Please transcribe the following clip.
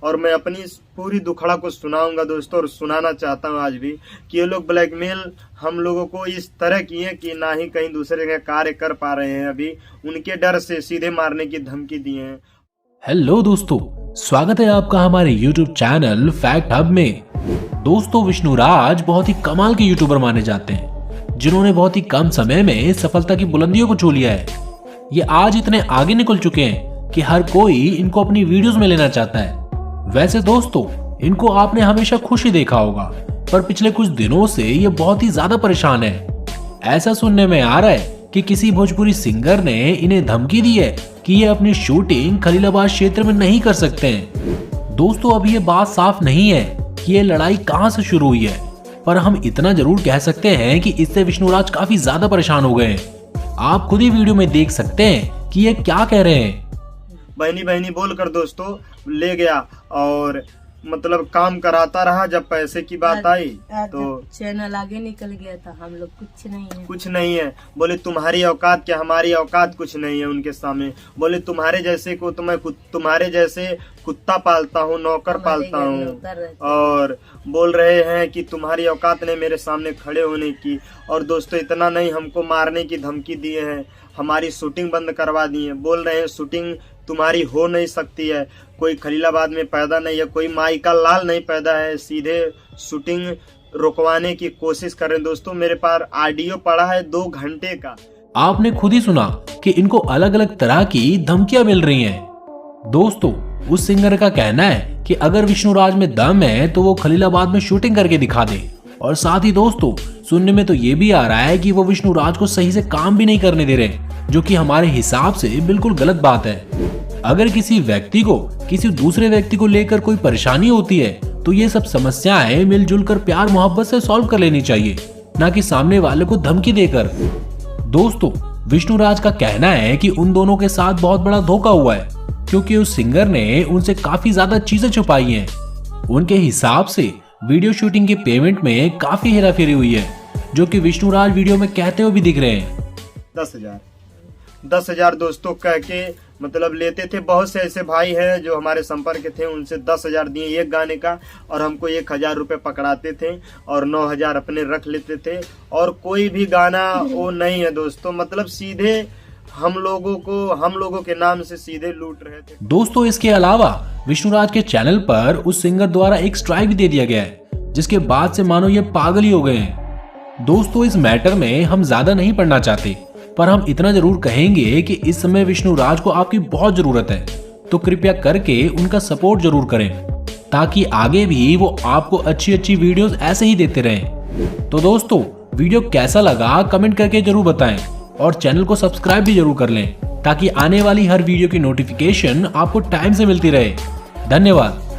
और मैं अपनी पूरी दुखड़ा को सुनाऊंगा दोस्तों, और सुनाना चाहता हूं आज भी कि ये लोग ब्लैकमेल हम लोगों को इस तरह किए कि ना ही कहीं दूसरे का कार्य कर पा रहे हैं, अभी उनके डर से सीधे मारने की धमकी दिए हैं। हेलो दोस्तों, स्वागत है आपका हमारे YouTube चैनल फैक्ट हब में। दोस्तों, विष्णुराज बहुत ही कमाल के यूट्यूबर माने जाते हैं, जिन्होंने बहुत ही कम समय में सफलता की बुलंदियों को छू लिया है। ये आज इतने आगे निकल चुके हैं कि हर कोई इनको अपनी वीडियोस में लेना चाहता है। वैसे दोस्तों, इनको आपने हमेशा खुश ही देखा होगा, पर पिछले कुछ दिनों से ये बहुत ही ज्यादा परेशान है। ऐसा सुनने में आ रहा है कि किसी भोजपुरी सिंगर ने इन्हें धमकी दी है कि ये अपनी शूटिंग खलीलाबाद क्षेत्र में नहीं कर सकते हैं। दोस्तों, अभी ये बात साफ नहीं है कि ये लड़ाई कहां से शुरू हुई है, पर हम इतना जरूर कह सकते हैं कि इससे विष्णुराज काफी ज्यादा परेशान हो गए हैं। आप खुद ही वीडियो में देख सकते हैं कि ये क्या कह रहे हैं। बहनी बहनी बोलकर दोस्तों ले गया और मतलब काम कराता रहा। जब पैसे की बात आई तो चैनल आगे निकल गया था। हम लोग कुछ नहीं है। बोले तुम्हारी औकात क्या, हमारी औकात कुछ नहीं है उनके सामने। बोले तुम्हारे जैसे को तो मैं तुम्हारे जैसे कुत्ता पालता हूँ, नौकर पालता हूँ, और बोल रहे हैं कि तुम्हारी औकात नहीं मेरे सामने खड़े होने की। और दोस्तों, इतना नहीं, हमको मारने की धमकी दिए हैं, हमारी शूटिंग बंद करवा दी है। बोल रहे हैं शूटिंग तुम्हारी हो नहीं सकती है, कोई खलीलाबाद में पैदा नहीं है, कोई माइका लाल नहीं पैदा है, सीधे शूटिंग रुकवाने की कोशिश कर रहे हैं। दोस्तों, मेरे पास ऑडियो पड़ा है 2 घंटे का। आपने खुद ही सुना कि इनको अलग अलग तरह की धमकियां मिल रही हैं। दोस्तों, उस सिंगर का कहना है कि अगर विष्णुराज में दम है तो वो खलीलाबाद में शूटिंग करके दिखा दे। और साथ ही दोस्तों, सुनने में तो ये भी आ रहा है कि वो विष्णुराज को सही से काम भी नहीं करने दे रहे, जो कि हमारे हिसाब से बिल्कुल गलत बात है। अगर किसी व्यक्ति को किसी दूसरे व्यक्ति को लेकर कोई परेशानी होती है तो ये सब समस्याएं मिलजुल कर प्यार मोहब्बत से सॉल्व कर लेनी चाहिए, ना कि सामने वाले को धमकी देकर। दोस्तों, विष्णुराज का कहना है कि उन दोनों के साथ बहुत बड़ा धोखा हुआ है, क्योंकि उस सिंगर ने उनसे काफी ज्यादा चीजें छुपाई हैं। उनके हिसाब से वीडियो शूटिंग के पेमेंट में काफी हेराफेरी हुई है, जो कि विष्णुराज वीडियो में कहते हुए भी दिख रहे हैं। 10,000 दोस्तों कह के मतलब लेते थे। बहुत से ऐसे भाई हैं जो हमारे संपर्क थे, उनसे 10,000 दिए एक गाने का, और हमको 1,000 रुपए पकड़ाते थे और 9,000 अपने रख लेते थे। और कोई भी गाना वो नहीं है दोस्तों, मतलब सीधे हम लोगों के नाम से सीधे लूट रहे थे। दोस्तों, इसके अलावा विष्णुराज के चैनल पर उस सिंगर द्वारा एक स्ट्राइक भी दे दिया गया है, जिसके बाद से मानो ये पागल ही हो गए हैं। दोस्तों, इस मैटर में हम ज्यादा नहीं पढ़ना चाहते, पर हम इतना जरूर कहेंगे कि इस समय विष्णुराज को आपकी बहुत जरूरत है, तो कृपया करके उनका सपोर्ट जरूर करें, ताकि आगे भी वो आपको अच्छी अच्छी वीडियोस ऐसे ही देते रहें। तो दोस्तों, वीडियो कैसा लगा कमेंट करके जरूर बताएं, और चैनल को सब्सक्राइब भी जरूर कर लें, ताकि आने वाली हर वीडियो की नोटिफिकेशन आपको टाइम से मिलती रहे। धन्यवाद।